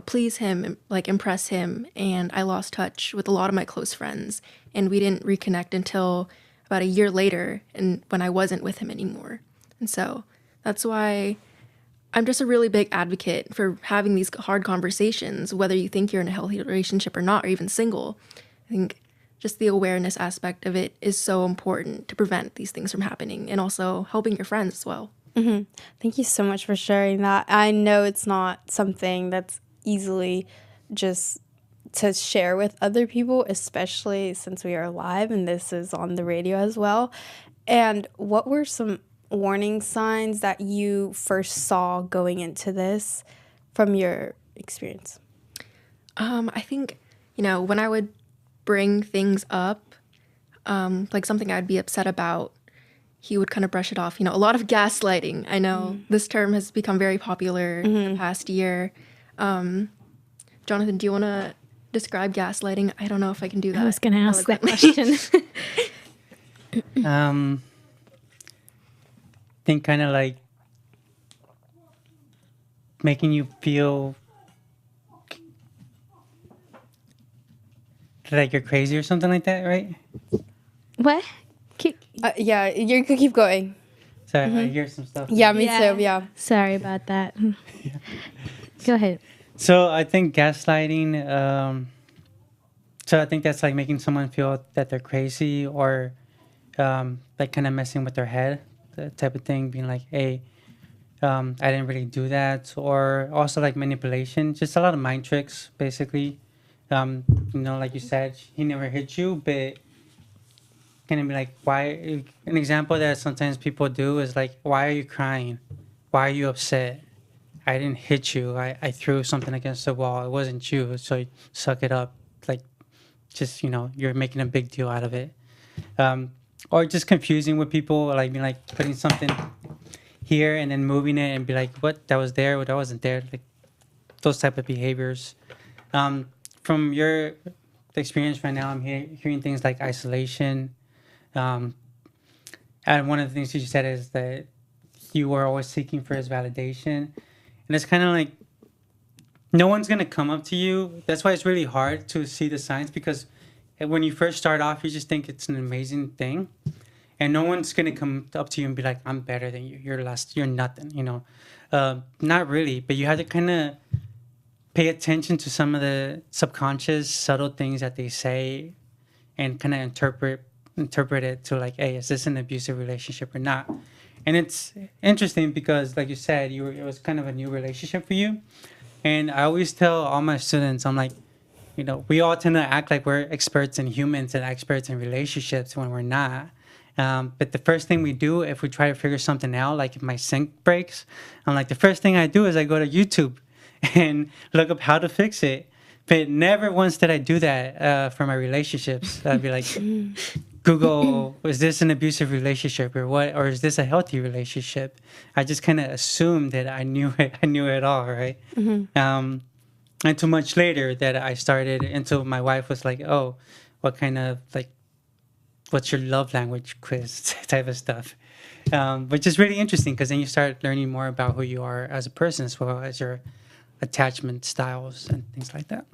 please him, like impress him. And I lost touch with a lot of my close friends. And we didn't reconnect until about a year later and when I wasn't with him anymore. And so that's why I'm just a really big advocate for having these hard conversations, whether you think you're in a healthy relationship or not, or even single. I think just the awareness aspect of it is so important to prevent these things from happening and also helping your friends as well. Thank you so much for sharing that. I know it's not something that's easily just to share with other people, especially since we are live and this is on the radio as well. And what were some warning signs that you first saw going into this from your experience? I think, when I would bring things up, like something I'd be upset about, he would kind of brush it off. A lot of gaslighting. I know this term has become very popular in the past year. Jonathan, do you want to describe gaslighting? I don't know if I can do that. I was going to ask that question. Think kind of like making you feel like you're crazy or something like that, right? What? Yeah, you could keep going. Sorry, I hear some stuff. Yeah, me too. Yeah. Sorry about that. Go ahead. So I think gaslighting, so I think that's like making someone feel that they're crazy or like kind of messing with their head, the type of thing, being like, hey, I didn't really do that. Or also like manipulation, just a lot of mind tricks, basically. Like you said, he never hit you, but gonna be like, why? An example that sometimes people do is like, why are you crying? Why are you upset? I didn't hit you. I threw something against the wall. It wasn't you. So suck it up. Like, just, you're making a big deal out of it. Or just confusing with people, like being like putting something here and then moving it and be like, what? That was there, but that wasn't there. Like those type of behaviors. From your experience right now, I'm hearing things like isolation. And one of the things you said is that you were always seeking for his validation. And it's kind of like no one's going to come up to you. That's why it's really hard to see the signs, because when you first start off, you just think it's an amazing thing. And no one's going to come up to you and be like, I'm better than you. You're nothing, Not really, but you have to kind of pay attention to some of the subconscious, subtle things that they say and kind of interpret it to like, hey, is this an abusive relationship or not? And it's interesting because, like you said, it was kind of a new relationship for you. And I always tell all my students, I'm like, we all tend to act like we're experts in humans and experts in relationships when we're not. But the first thing we do if we try to figure something out, like if my sink breaks, I'm like, the first thing I do is I go to YouTube and look up how to fix it. But never once did I do that for my relationships. I'd be like, Google, is this an abusive relationship or what? Or is this a healthy relationship? I just kind of assumed that I knew it all, right? until much later that I started, until my wife was like, oh, what kind of, like, what's your love language quiz type of stuff. Which is really interesting because then you start learning more about who you are as a person as well as your attachment styles and things like that.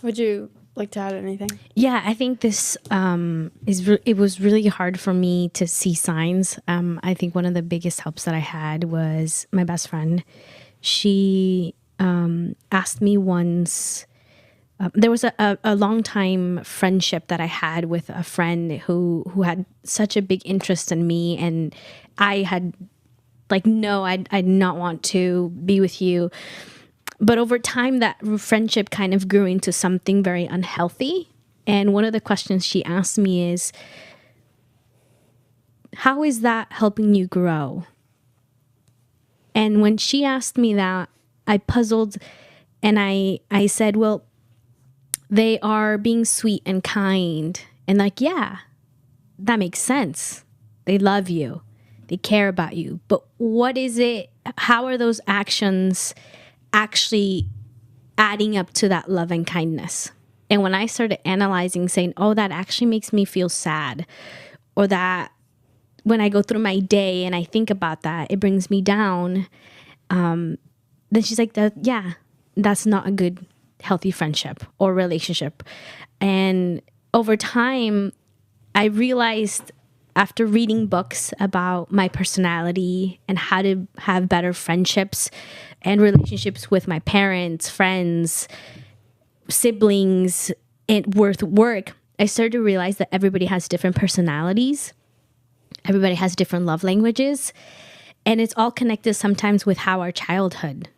Would you like to add anything? Yeah, I think this it was really hard for me to see signs. I think one of the biggest helps that I had was my best friend. She asked me once. There was a long time friendship that I had with a friend who had such a big interest in me, and I had like, no, I did not want to be with you. But over time, that friendship kind of grew into something very unhealthy. And one of the questions she asked me is, how is that helping you grow? And when she asked me that, I puzzled, and I said, well, they are being sweet and kind. And like, yeah, that makes sense. They love you. They care about you. But what is it? How are those actions actually adding up to that love and kindness? And when I started analyzing, saying, oh, that actually makes me feel sad, or that when I go through my day and I think about that, it brings me down, then she's like, yeah, that's not a good, healthy friendship or relationship. And over time, I realized, after reading books about my personality and how to have better friendships and relationships with my parents, friends, siblings, and work, I started to realize that everybody has different personalities. Everybody has different love languages. And it's all connected sometimes with how our childhood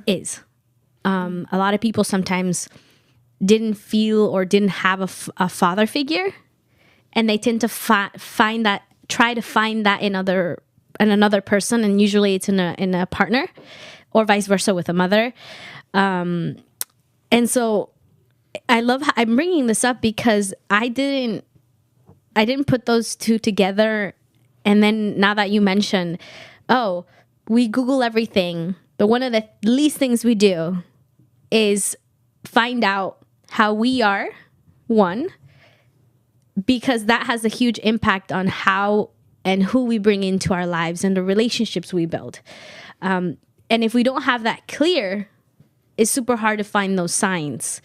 is. A lot of people sometimes didn't feel or didn't have a father figure. And they tend to try to find that in another person, and usually it's in a partner, or vice versa with a mother. And so I'm bringing this up because I didn't put those two together. And then now that you mention, oh, we Google everything, but one of the least things we do is find out how we are, one, because that has a huge impact on how and who we bring into our lives and the relationships we build. And if we don't have that clear, it's super hard to find those signs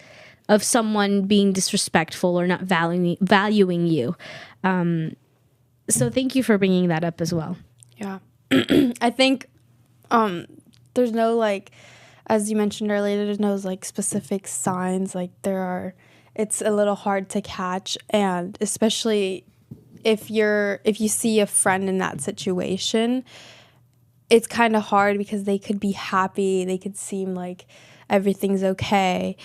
of someone being disrespectful or not valuing you. So thank you for bringing that up as well. Yeah. I think there's no, like, as you mentioned earlier, there's no like specific signs. Like, it's a little hard to catch, and especially if you see a friend in that situation, it's kind of hard because they could be happy, they could seem like everything's okay,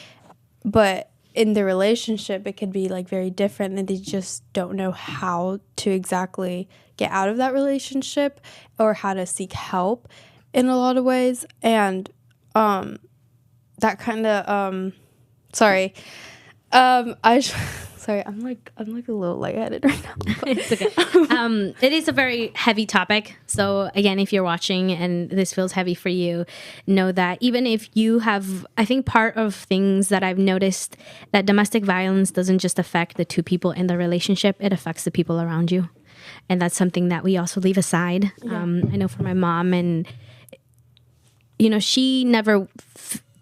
but in the relationship it could be like very different, and they just don't know how to exactly get out of that relationship or how to seek help in a lot of ways. And that kind of sorry, I'm like a little lightheaded right now. It's okay. It is a very heavy topic. So again, if you're watching and this feels heavy for you, know that even if you have, I think part of things that I've noticed, that domestic violence doesn't just affect the two people in the relationship, it affects the people around you. And that's something that we also leave aside. Yeah. I know for my mom, and she never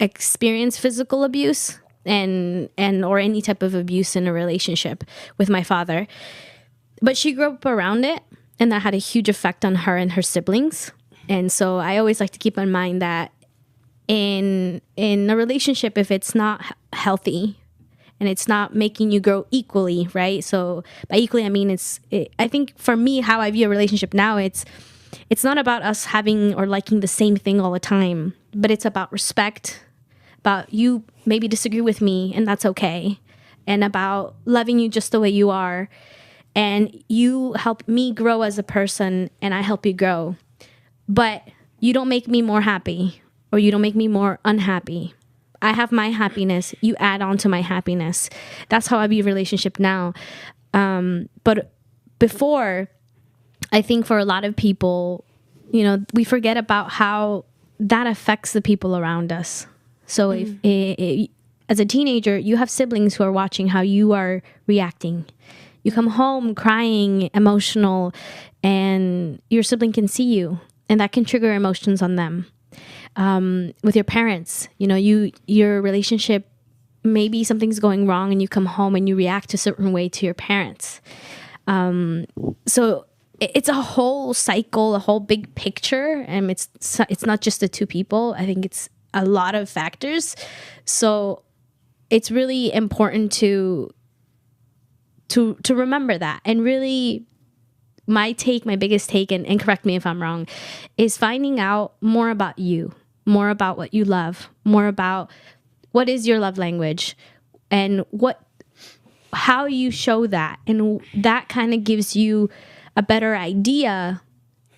experienced physical abuse and or any type of abuse in a relationship with my father, but she grew up around it, and that had a huge effect on her and her siblings. And so I always like to keep in mind that in a relationship, if it's not healthy and it's not making you grow equally, right? So by equally, I mean I think for me, how I view a relationship now, it's not about us having or liking the same thing all the time, but it's about respect, about you maybe disagree with me, and that's okay, and about loving you just the way you are, and you help me grow as a person and I help you grow. But you don't make me more happy, or you don't make me more unhappy. I have my happiness, you add on to my happiness. That's how I view relationship now. But before, I think for a lot of people, we forget about how that affects the people around us. So as a teenager, you have siblings who are watching how you are reacting. You come home crying, emotional, and your sibling can see you, and that can trigger emotions on them. With your parents, your relationship, maybe something's going wrong, and you come home and you react a certain way to your parents. So it's a whole cycle, a whole big picture, and it's not just the two people. I think it's a lot of factors. So it's really important to remember that. And really, my biggest take, and correct me if I'm wrong, is finding out more about you, more about what you love, more about what is your love language, and how you show that. And that kind of gives you a better idea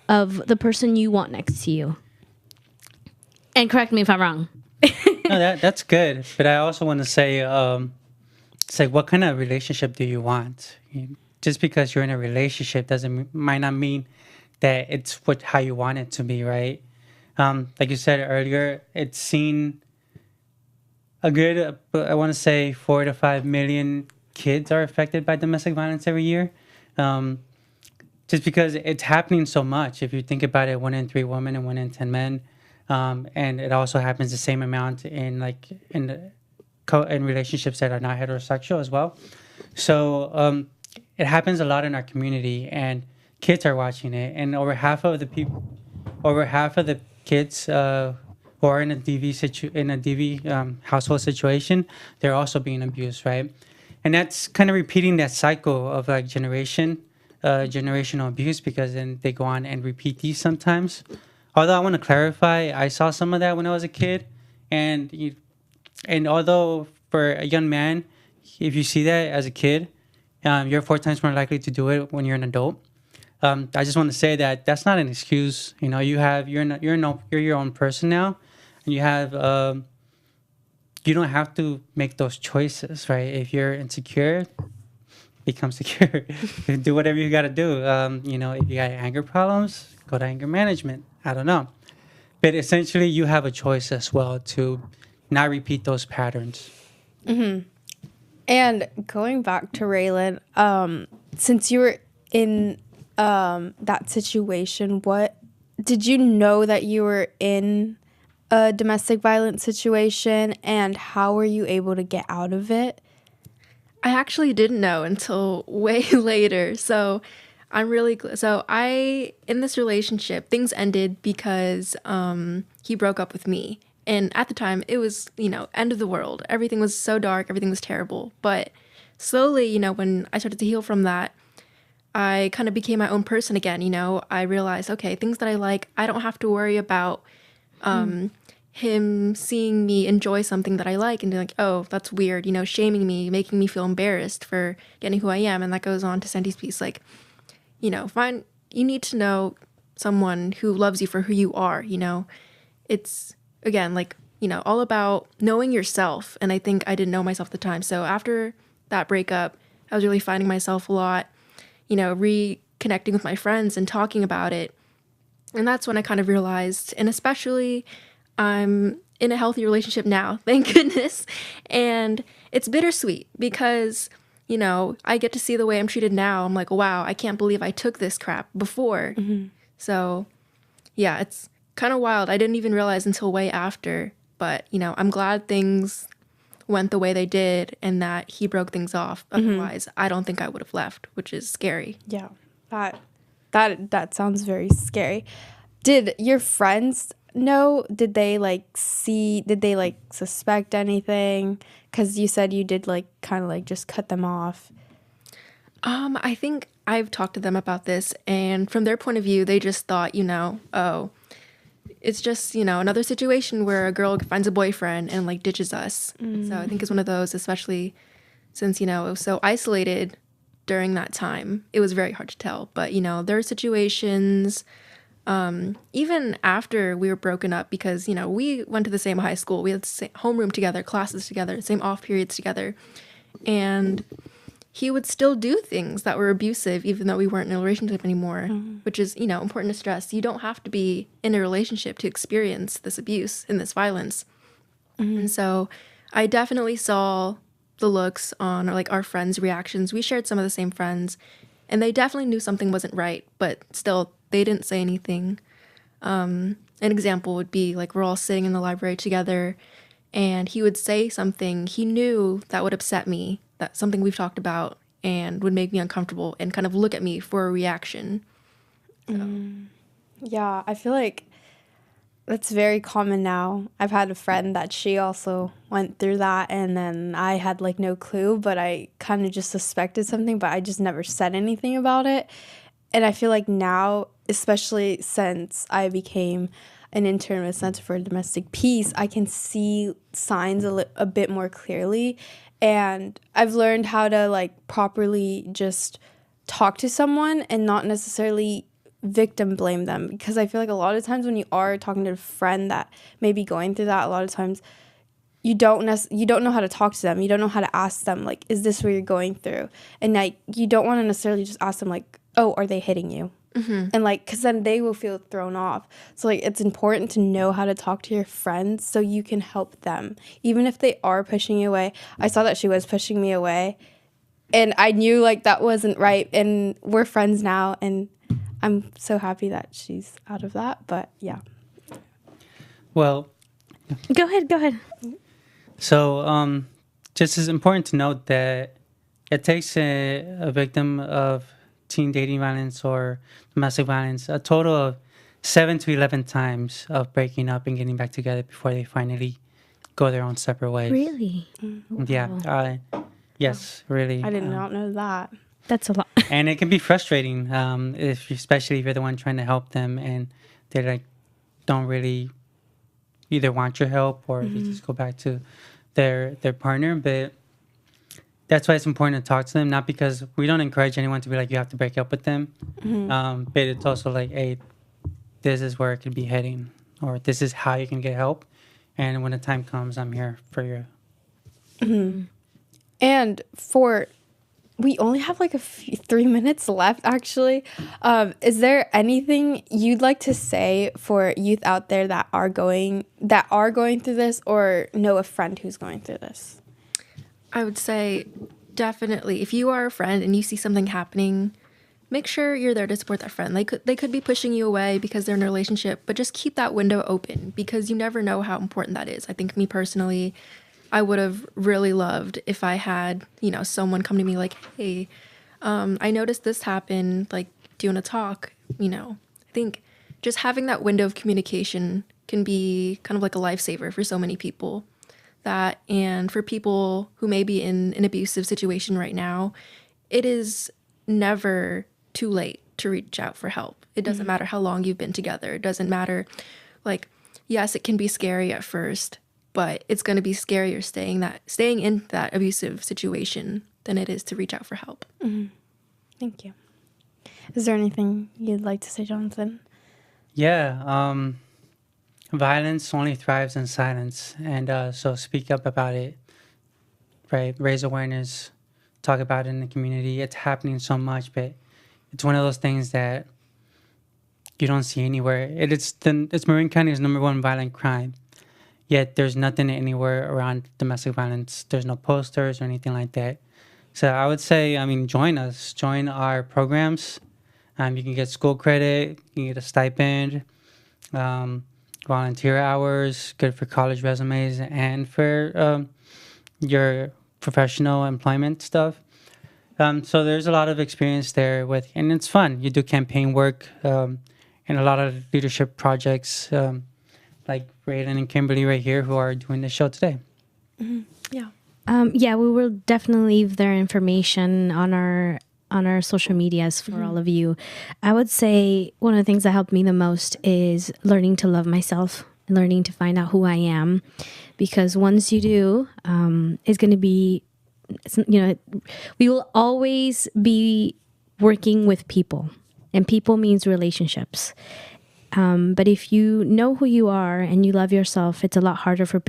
of the person you want next to you. And correct me if I'm wrong. No, that's good. But I also want to say, it's like, what kind of relationship do you want? Just because you're in a relationship might not mean that it's how you want it to be, right? Like you said earlier, it's seen a good, I want to say 4 to 5 million kids are affected by domestic violence every year. Just because it's happening so much. If you think about it, 1 in 3 women and 1 in 10 men. And it also happens the same amount in relationships that are not heterosexual as well. So it happens a lot in our community, and kids are watching it. And over half of the kids who are in a DV household situation, they're also being abused, right? And that's kind of repeating that cycle of like generational abuse, because then they go on and repeat these sometimes. Although I want to clarify, I saw some of that when I was a kid, and although for a young man, if you see that as a kid, you're 4 times more likely to do it when you're an adult. I just want to say that that's not an excuse. You're your own person now, and you don't have to make those choices, right? If you're insecure, become secure. Do whatever you got to do. If you got anger problems, go to anger management. I don't know. But essentially, you have a choice as well to not repeat those patterns. Mm-hmm. And going back to Raylan, since you were in that situation, what did you know that you were in a domestic violence situation, and how were you able to get out of it? I actually didn't know until way later. So I'm really in this relationship, things ended because he broke up with me. And at the time, it was, end of the world. Everything was so dark. Everything was terrible. But slowly, when I started to heal from that, I kind of became my own person again. I realized, okay, things that I like, I don't have to worry about him seeing me enjoy something that I like and be like, oh, that's weird, shaming me, making me feel embarrassed for getting who I am. And that goes on to Sandy's piece, like, you need to know someone who loves you for who you are. It's, again, like, all about knowing yourself. And I think I didn't know myself at the time. So after that breakup, I was really finding myself a lot, reconnecting with my friends and talking about it. And that's when I kind of realized, and especially I'm in a healthy relationship now, thank goodness. And it's bittersweet because, I get to see the way I'm treated now. I'm like, wow, I can't believe I took this crap before. Mm-hmm. So yeah, it's kind of wild. I didn't even realize until way after, but I'm glad things went the way they did and that he broke things off. Otherwise, I don't think I would have left, which is scary. Yeah, that sounds very scary. Did your friends know? Did they suspect anything? Because you said you did kind of just cut them off. I think I've talked to them about this, and from their point of view, they just thought, oh, it's just, another situation where a girl finds a boyfriend and ditches us. So I think it's one of those, especially since, it was so isolated during that time. It was very hard to tell. But, there are situations, even after we were broken up, because, we went to the same high school. We had the same homeroom together, classes together, same off periods together. And he would still do things that were abusive, even though we weren't in a relationship anymore, which is, important to stress. You don't have to be in a relationship to experience this abuse and this violence. And so I definitely saw the looks on like our friends' reactions. We shared some of the same friends, and they definitely knew something wasn't right, but still they didn't say anything. An example would be like we're all sitting in the library together, and he would say something he knew that would upset me, that something we've talked about, and would make me uncomfortable, and kind of look at me for a reaction. Yeah, I feel like that's very common now. I've had a friend that she also went through that, and then I had like no clue, but I kind of just suspected something, but I just never said anything about it. And I feel like now, especially since I became an intern with Center for Domestic Peace, I can see signs a bit more clearly. And I've learned how to like properly just talk to someone and not necessarily victim blame them, because I feel like a lot of times when you are talking to a friend that may be going through that, a lot of times you don't know how to talk to them. You don't know how to ask them, like, is this what you're going through? And like you don't want to necessarily just ask them like, oh, are they hitting you? And like, because then they will feel thrown off. So like it's important to know how to talk to your friends so you can help them, even if they are pushing you away. I saw that she was pushing me away, and I knew like that wasn't right, and we're friends now, and I'm so happy that she's out of that. But yeah. Well, Go ahead. so just as important to note that it takes a victim of teen dating violence or domestic violence a total of 7 to 11 times of breaking up and getting back together before they finally go their own separate ways. Really? Yeah. Yes, really. I did not know that. That's a lot. And it can be frustrating, especially if you're the one trying to help them and they like don't really either want your help or they just go back to their partner. But that's why it's important to talk to them, not because we don't encourage anyone to be like, you have to break up with them. But it's also like, hey, this is where it could be heading, or this is how you can get help. And when the time comes, I'm here for you. And we only have like 3 minutes left, actually. Is there anything you'd like to say for youth out there that are going through this, or know a friend who's going through this? I would say definitely, if you are a friend and you see something happening, make sure you're there to support that friend. They could be pushing you away because they're in a relationship, but just keep that window open, because you never know how important that is. I think me personally, I would have really loved if I had, someone come to me like, hey, I noticed this happened, like, do you want to talk? I think just having that window of communication can be kind of like a lifesaver for so many people. And for people who may be in an abusive situation right now, it is never too late to reach out for help. It doesn't matter how long you've been together. It doesn't matter, like, yes, it can be scary at first, but it's going to be scarier staying in that abusive situation than it is to reach out for help. Thank you. Is there anything you'd like to say, Jonathan? Yeah. Violence only thrives in silence. And so speak up about it, right? Raise awareness, talk about it in the community. It's happening so much, but it's one of those things that you don't see anywhere. It's Marin County's #1 violent crime. Yet there's nothing anywhere around domestic violence. There's no posters or anything like that. So I would say, join us. Join our programs. You can get school credit. You can get a stipend. Volunteer hours, good for college resumes and for your professional employment stuff. So there's a lot of experience there and it's fun. You do campaign work and a lot of leadership projects, like Raiden and Kimberly right here, who are doing the show today. Yeah, we will definitely leave their information on our social medias for all of you. I would say one of the things that helped me the most is learning to love myself and learning to find out who I am, because once you do, it's going to be, we will always be working with people, and people means relationships. But if you know who you are and you love yourself, it's a lot harder for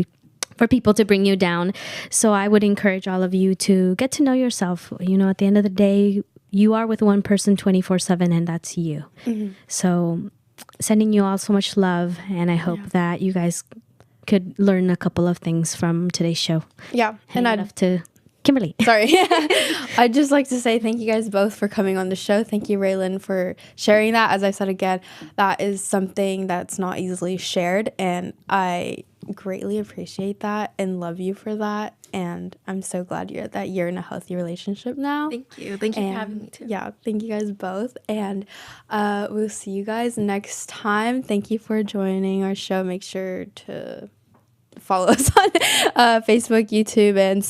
people to bring you down. So I would encourage all of you to get to know yourself. At the end of the day, you are with one person 24/7, and that's you. So sending you all so much love, and I hope that you guys could learn a couple of things from today's show. Yeah. And I'd off to Kimberly. Sorry. I'd just like to say thank you guys both for coming on the show. Thank you, Raylan, for sharing that. As I said again, that is something that's not easily shared, and I greatly appreciate that and love you for that. And I'm so glad you're in a healthy relationship now. Thank you. Thank you for having me too. Yeah, thank you guys both. And we'll see you guys next time. Thank you for joining our show. Make sure to follow us on Facebook, YouTube, and